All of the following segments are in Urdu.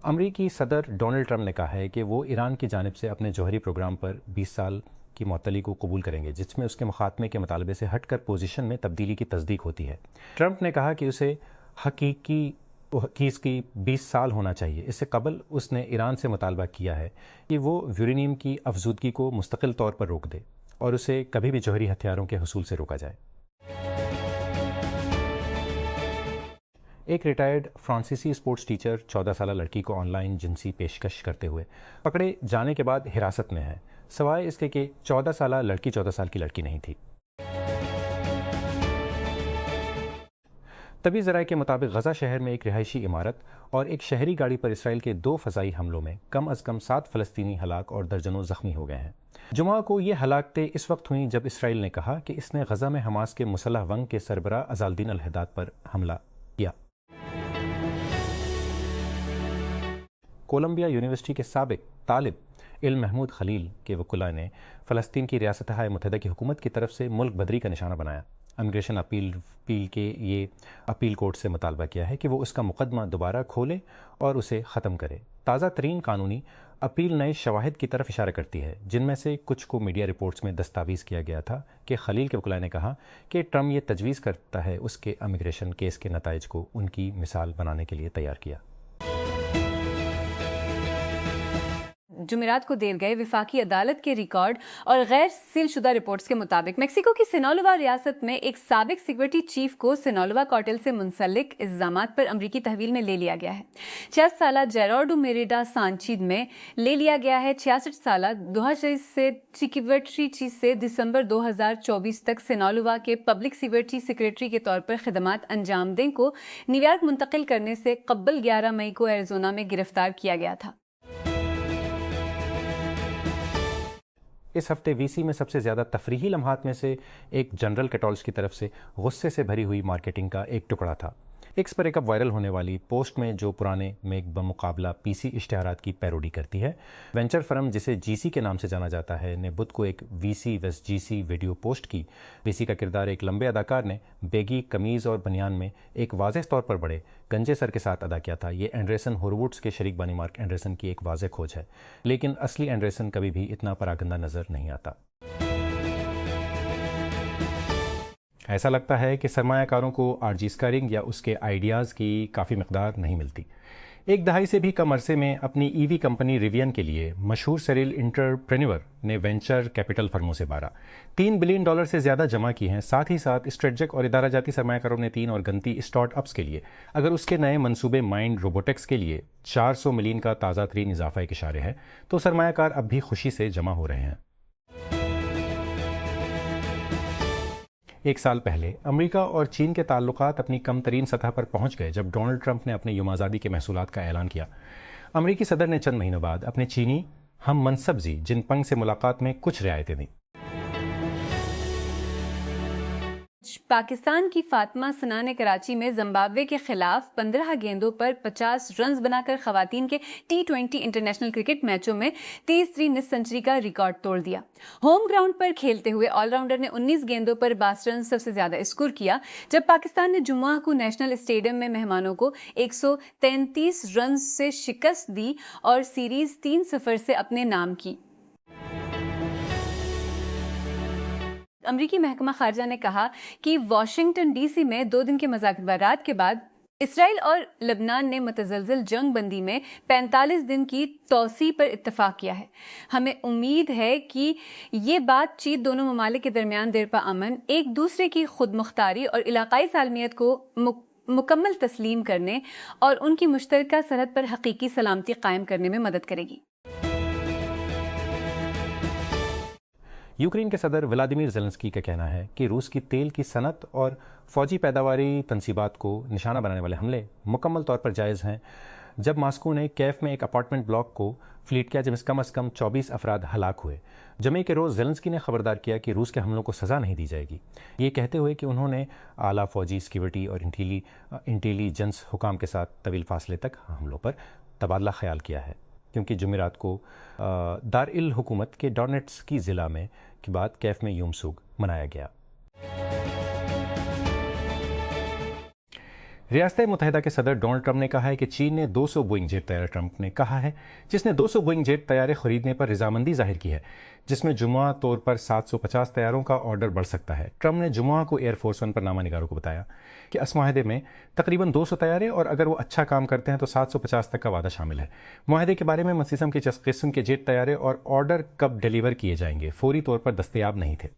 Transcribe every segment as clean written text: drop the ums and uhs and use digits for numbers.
امریکی صدر ڈونلڈ ٹرمپ نے کہا ہے کہ وہ ایران کی جانب سے اپنے جوہری پروگرام پر 20 سال کی معطلی کو قبول کریں گے، جس میں اس کے مخاتمے کے مطالبے سے ہٹ کر پوزیشن میں تبدیلی کی تصدیق ہوتی ہے۔ ٹرمپ نے کہا کہ اسے حقیقی 20 سال ہونا چاہیے۔ اس سے قبل اس نے ایران سے مطالبہ کیا ہے کہ وہ یورینیم کی افزودگی کو مستقل طور پر روک دے اور اسے کبھی بھی جوہری ہتھیاروں کے حصول سے روکا جائے۔ ایک ریٹائرڈ فرانسیسی اسپورٹس ٹیچر 14 سالہ لڑکی کو آن لائن جنسی پیشکش کرتے ہوئے پکڑے جانے کے بعد حراست میں ہے، سوائے اس کے کہ 14 سالہ لڑکی 14 سال کی لڑکی نہیں تھی۔ طبی ذرائع کے مطابق غزہ شہر میں ایک رہائشی عمارت اور ایک شہری گاڑی پر اسرائیل کے 2 فضائی حملوں میں کم از کم 7 فلسطینی ہلاک اور درجنوں زخمی ہو گئے ہیں۔ جمعہ کو یہ ہلاکتیں اس وقت ہوئیں جب اسرائیل نے کہا کہ اس نے غزہ میں حماس کے مسلح ونگ کے سربراہ عزالدین الحداد پر حملہ کیا۔ کولمبیا یونیورسٹی کے سابق طالب علم محمود خلیل کے وکلاء نے فلسطین کی ریاستہائے متحدہ کی حکومت کی طرف سے ملک بدری کا نشانہ بنایا۔ امیگریشن اپیل کے یہ اپیل کورٹ سے مطالبہ کیا ہے کہ وہ اس کا مقدمہ دوبارہ کھولے اور اسے ختم کرے۔ تازہ ترین قانونی اپیل نئے شواہد کی طرف اشارہ کرتی ہے، جن میں سے کچھ کو میڈیا رپورٹس میں دستاویز کیا گیا تھا کہ خلیل کے وکلاء نے کہا کہ ٹرمپ یہ تجویز کرتا ہے اس کے امیگریشن کیس کے نتائج کو ان کی مثال بنانے کے لیے تیار کیا۔ جمعرات کو دیر گئے وفاقی عدالت کے ریکارڈ اور غیر سیل شدہ رپورٹس کے مطابق میکسیکو کی سینالووا ریاست میں ایک سابق سیکورٹی چیف کو سینالووا کارٹل سے منسلک الزامات پر امریکی تحویل میں لے لیا گیا ہے۔ 66 سالہ جیرارڈو میریڈا سانچیز میں لے لیا گیا ہے۔ 66 سالہ 2023 سے سیکورٹی چیف سے دسمبر 2024 تک سینالووا کے پبلک سیکورٹی سیکریٹری کے طور پر خدمات انجام دیں کو نیویارک منتقل کرنے سے قبل 11 مئی کو ایریزونا میں گرفتار کیا گیا تھا۔ اس ہفتے وی سی میں سب سے زیادہ تفریحی لمحات میں سے ایک جنرل کیٹالز کی طرف سے غصے سے بھری ہوئی مارکیٹنگ کا ایک ٹکڑا تھا۔ ایکس پر ایک اب وائرل ہونے والی پوسٹ میں جو پرانے میک بمقابلہ پی سی اشتہارات کی پیروڈی کرتی ہے۔ وینچر فرم جسے جی سی کے نام سے جانا جاتا ہے نے بدھ کو ایک وی سی ویس جی سی ویڈیو پوسٹ کی۔ وی سی کا کردار ایک لمبے اداکار نے بیگی قمیض اور بنیان میں ایک واضح طور پر بڑے گنجے سر کے ساتھ ادا کیا تھا۔ یہ اینڈرسن ہورووڈز کے شریک بانی مارک اینڈرسن کی ایک واضح کھوج ہے، لیکن اصلی اینڈرسن کبھی بھی اتنا پراگندہ نظر نہیں آتا۔ ایسا لگتا ہے کہ سرمایہ کاروں کو آر جی اسکائرنگ یا اس کے آئیڈیاز کی کافی مقدار نہیں ملتی۔ ایک دہائی سے بھی کم عرصے میں اپنی ای وی کمپنی ریوین کے لیے مشہور سیریل انٹرپرینیور نے وینچر کیپٹل فرموں سے $3 بلین سے زیادہ جمع کی ہیں۔ ساتھ ہی ساتھ اسٹریٹجک اور ادارہ جاتی سرمایہ کاروں نے 3 اور گنتی اسٹارٹ اپس کے لیے اگر اس کے نئے منصوبے مائنڈ روبوٹکس کے لیے $400 ملین کا تازہ ترین اضافہ ایک اشارے ہے، تو سرمایہ کار اب بھی خوشی سے جمع ہو رہے ہیں۔ ایک سال پہلے امریکہ اور چین کے تعلقات اپنی کم ترین سطح پر پہنچ گئے جب ڈونلڈ ٹرمپ نے اپنے یوم آزادی کے محصولات کا اعلان کیا۔ امریکی صدر نے چند مہینوں بعد اپنے چینی ہم منصب زی جن پنگ سے ملاقات میں کچھ رعایتیں دیں۔ پاکستان کی فاطمہ ثنا نے کراچی میں زمبابوے کے خلاف 15 گیندوں پر 50 رنز بنا کر خواتین کے T20 انٹرنیشنل کرکٹ میچوں میں 33 نصف سنچری کا ریکارڈ توڑ دیا۔ ہوم گراؤنڈ پر کھیلتے ہوئے آل راؤنڈر نے 19 گیندوں پر 62 رنز سب سے زیادہ اسکور کیا، جب پاکستان نے جمعہ کو نیشنل اسٹیڈیم میں مہمانوں کو 133 رنز سے شکست دی اور سیریز 3-0 سے اپنے نام کی۔ امریکی محکمہ خارجہ نے کہا کہ واشنگٹن ڈی سی میں 2 دن کے مذاکرات کے بعد اسرائیل اور لبنان نے متزلزل جنگ بندی میں 45 دن کی توسیع پر اتفاق کیا ہے۔ ہمیں امید ہے کہ یہ بات چیت دونوں ممالک کے درمیان دیرپا امن، ایک دوسرے کی خود مختاری اور علاقائی سالمیت کو مکمل تسلیم کرنے اور ان کی مشترکہ سرحد پر حقیقی سلامتی قائم کرنے میں مدد کرے گی۔ یوکرین کے صدر ولادیمیر زیلنسکی کا کہنا ہے کہ روس کی تیل کی صنعت اور فوجی پیداواری تنصیبات کو نشانہ بنانے والے حملے مکمل طور پر جائز ہیں، جب ماسکو نے کیف میں ایک اپارٹمنٹ بلاک کو فلیٹ کیا جس میں کم از کم 24 افراد ہلاک ہوئے۔ جمعے کے روز زیلنسکی نے خبردار کیا کہ روس کے حملوں کو سزا نہیں دی جائے گی، یہ کہتے ہوئے کہ انہوں نے اعلیٰ فوجی سیکیورٹی اور انٹیلیجنس حکام کے ساتھ طویل فاصلے تک حملوں پر تبادلہ خیال کیا ہے، کیونکہ جمعرات کو دارالحکومت کے ڈونیٹسکی ضلع میں کے بعد کیف میں یوم سوگ منایا گیا۔ ریاست متحدہ کے صدر ڈونلڈ ٹرمپ نے کہا ہے کہ چین نے 200 بوئنگ جیٹ طیارے ٹرمپ نے کہا ہے جس نے 200 بوئنگ جیٹ طیارے خریدنے پر رضامندی ظاہر کی ہے، جس میں جمعہ طور پر 750 طیاروں کا آرڈر بڑھ سکتا ہے۔ ٹرمپ نے جمعہ کو ایئر فورس ون پر نامہ نگاروں کو بتایا کہ اس معاہدے میں تقریباً 200 طیارے اور اگر وہ اچھا کام کرتے ہیں تو 750 تک کا وعدہ شامل ہے۔ معاہدے کے بارے میں مزید کے قسم کے جیٹ طیارے اور آرڈر کب ڈیلیور کیے جائیں گے فوری طور پر دستیاب نہیں تھے۔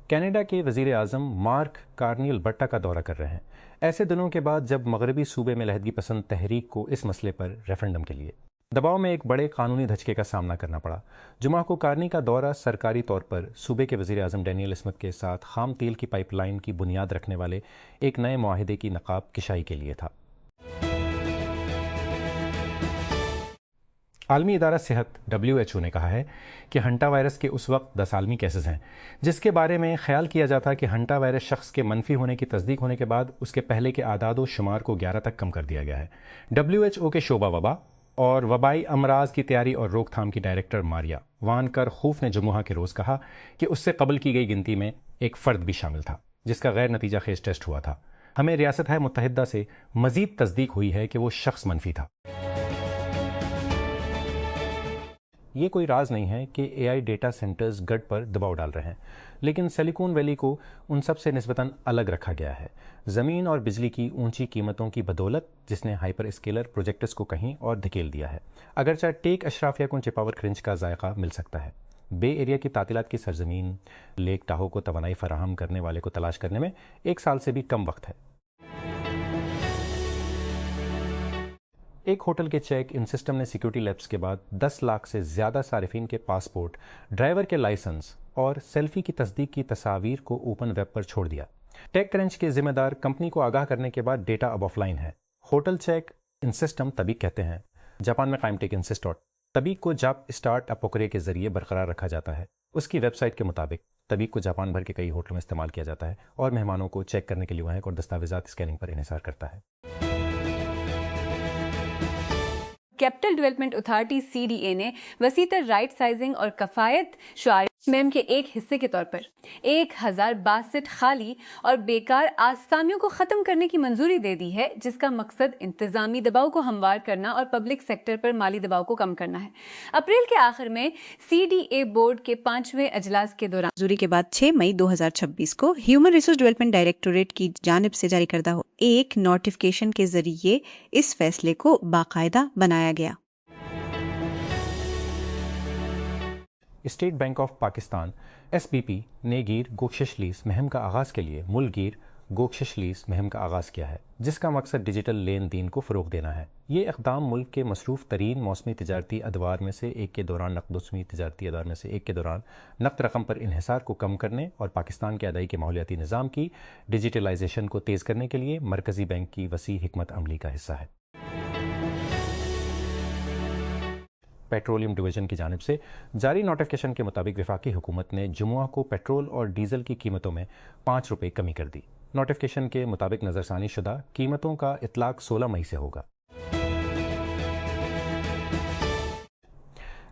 کینیڈا کے وزیر اعظم مارک کارنی البرٹا کا دورہ کر رہے ہیں، ایسے دنوں کے بعد جب مغربی صوبے میں علیحدگی پسند تحریک کو اس مسئلے پر ریفرنڈم کے لیے دباؤ میں ایک بڑے قانونی دھچکے کا سامنا کرنا پڑا۔ جمعہ کو کارنی کا دورہ سرکاری طور پر صوبے کے وزیر اعظم ڈینیل اسمتھ کے ساتھ خام تیل کی پائپ لائن کی بنیاد رکھنے والے ایک نئے معاہدے کی نقاب کشائی کے لیے تھا۔ عالمی ادارہ صحت WHO نے کہا ہے کہ ہنٹا وائرس کے اس وقت 10 عالمی کیسز ہیں جس کے بارے میں خیال کیا جاتا کہ ہنٹا وائرس شخص کے منفی ہونے کی تصدیق ہونے کے بعد اس کے پہلے کے اعداد و شمار کو 11 تک کم کر دیا گیا ہے۔ WHO کے شعبہ وبا اور وبائی امراض کی تیاری اور روک تھام کی ڈائریکٹر ماریا وان کر خوف نے جمعہ کے روز کہا کہ اس سے قبل کی گئی گنتی میں ایک فرد بھی شامل تھا جس کا غیر نتیجہ خیز ٹیسٹ ہوا تھا۔ ہمیں ریاست متحدہ سے مزید تصدیق ہوئی ہے کہ وہ شخص منفی تھا۔ یہ کوئی راز نہیں ہے کہ AI ڈیٹا سینٹرز گڈ پر دباؤ ڈال رہے ہیں، لیکن سلیکون ویلی کو ان سب سے نسبتاً الگ رکھا گیا ہے، زمین اور بجلی کی اونچی قیمتوں کی بدولت جس نے ہائپر اسکیلر پروجیکٹس کو کہیں اور دھکیل دیا ہے۔ اگرچہ ٹیک اشرافیہ کو چپاور کرنچ کا ذائقہ مل سکتا ہے، بے ایریا کی تعطیلات کی سرزمین لیک ٹاہو کو توانائی فراہم کرنے والے کو تلاش کرنے میں 1 سال سے بھی کم وقت ہے۔ ایک ہوٹل کے چیک ان سسٹم نے سیکیورٹی لیپس کے بعد 10 لاکھ سے زیادہ صارفین کے پاسپورٹ، ڈرائیور کے لائسنس اور سیلفی کی تصدیق کی تصاویر کو اوپن ویب پر چھوڑ دیا۔ ٹیک کرنچ کے ذمہ دار کمپنی کو آگاہ کرنے کے بعد ڈیٹا اب آف لائن ہے۔ ہوٹل چیک ان سسٹم تبیک کہتے ہیں، جاپان میں قائم ٹیک ان سسٹم تبیک کو جاپ اسٹارٹ اپوکرے کے ذریعے برقرار رکھا جاتا ہے۔ اس کی ویب سائٹ کے مطابق تبیک کو جاپان بھر کے کئی ہوٹلوں میں استعمال کیا جاتا ہے اور مہمانوں کو چیک کرنے کے لیے وہاں اور دستاویزات اسکیننگ پر انحصار کرتا ہے۔ کیپٹل ڈیولپمنٹ اتھارٹی CDA نے وسیع تر رائٹ سائزنگ اور کفایت شعار مہم کے ایک حصے کے طور پر 1062 خالی اور بیکار آسامیوں کو ختم کرنے کی منظوری دے دی ہے، جس کا مقصد انتظامی دباؤ کو ہموار کرنا اور پبلک سیکٹر پر مالی دباؤ کو کم کرنا ہے۔ اپریل کے آخر میں CDA بورڈ کے 5ویں اجلاس کے دوران منظوری کے بعد 6 مئی 2026 کو ہیومن ریسورس ڈیولپمنٹ ڈائریکٹوریٹ کی جانب سے جاری کردہ ایک نوٹیفکیشن کے ذریعے اس فیصلے کو باقاعدہ بنایا گیا۔ State bank of Pakistan SBP نے گیر گوشش لیز مہم کا آغاز کے لیے ملک گیر گوشش لیز مہم کا آغاز کیا ہے، جس کا مقصد ڈیجیٹل لین دین کو فروغ دینا ہے۔ یہ اقدام ملک کے مصروف ترین موسمی تجارتی ادوار میں سے ایک کے دوران نقد رقم پر انحصار کو کم کرنے اور پاکستان کے ادائی کے ماحولیاتی نظام کی ڈیجیٹلائزیشن کو تیز کرنے کے لیے مرکزی بینک کی وسیع حکمت عملی کا حصہ ہے۔ پیٹرولیم ڈویژن کی جانب سے جاری نوٹیفکیشن کے مطابق وفاقی حکومت نے جمعہ کو پیٹرول اور ڈیزل کی قیمتوں میں 5 روپے کمی کر دی۔ نوٹیفکیشن کے مطابق نظر ثانی شدہ قیمتوں کا اطلاق 16 مئی سے ہوگا۔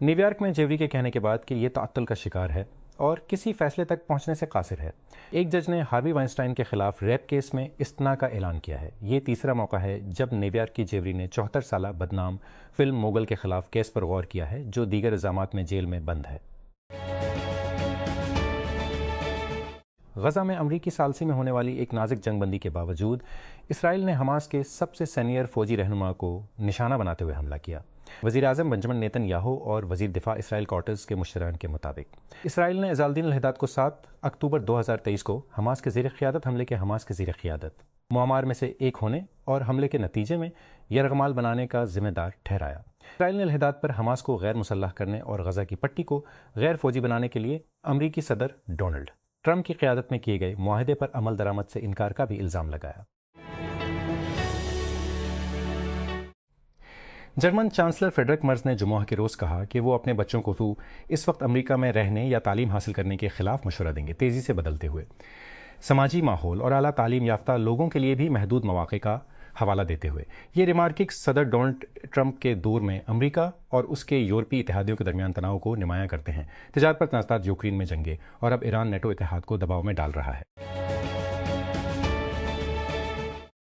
نیو یارک میں جیوری کے کہنے کے بعد کہ یہ تعطل کا شکار ہے اور کسی فیصلے تک پہنچنے سے قاصر ہے، ایک جج نے ہاروی وائنسٹائن کے خلاف ریپ کیس میں استثناء کا اعلان کیا ہے۔ یہ تیسرا موقع ہے جب نیو یارک کی جیوری نے 74 سالہ بدنام فلم موگل کے خلاف کیس پر غور کیا ہے، جو دیگر الزامات میں جیل میں بند ہے۔ غزہ میں امریکی ثالثی میں ہونے والی ایک نازک جنگ بندی کے باوجود اسرائیل نے حماس کے سب سے سینئر فوجی رہنما کو نشانہ بناتے ہوئے حملہ کیا۔ وزیر اعظم بنجمن نیتن یاہو اور وزیر دفاع اسرائیل کارٹرز کے مشترکین کے مطابق اسرائیل نے عزالدین الحداد کو 7 اکتوبر 2023 کو حماس کے زیر قیادت حملے کے حماس کے زیر قیادت معمار میں سے ایک ہونے اور حملے کے نتیجے میں یرغمال بنانے کا ذمہ دار ٹھہرایا۔ اسرائیل نے الحداد پر حماس کو غیر مسلح کرنے اور غزہ کی پٹی کو غیر فوجی بنانے کے لیے امریکی صدر ڈونلڈ ٹرمپ کی قیادت میں کیے گئے معاہدے پر عمل درآمد سے انکار کا بھی الزام لگایا۔ جرمن چانسلر فریڈرک مرز نے جمعہ کے روز کہا کہ وہ اپنے بچوں کو اس وقت امریکہ میں رہنے یا تعلیم حاصل کرنے کے خلاف مشورہ دیں گے، تیزی سے بدلتے ہوئے سماجی ماحول اور اعلیٰ تعلیم یافتہ لوگوں کے لیے بھی محدود مواقع کا حوالہ دیتے ہوئے یہ ریمارکس صدر ڈونلڈ ٹرمپ کے دور میں امریکہ اور اس کے یورپی اتحادیوں کے درمیان تناؤ کو نمایاں کرتے ہیں۔ تجارت پر تنازعات، یوکرین میں جنگیں اور اب ایران نیٹو اتحاد کو دباؤ میں ڈال رہا ہے۔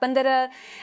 15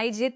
IG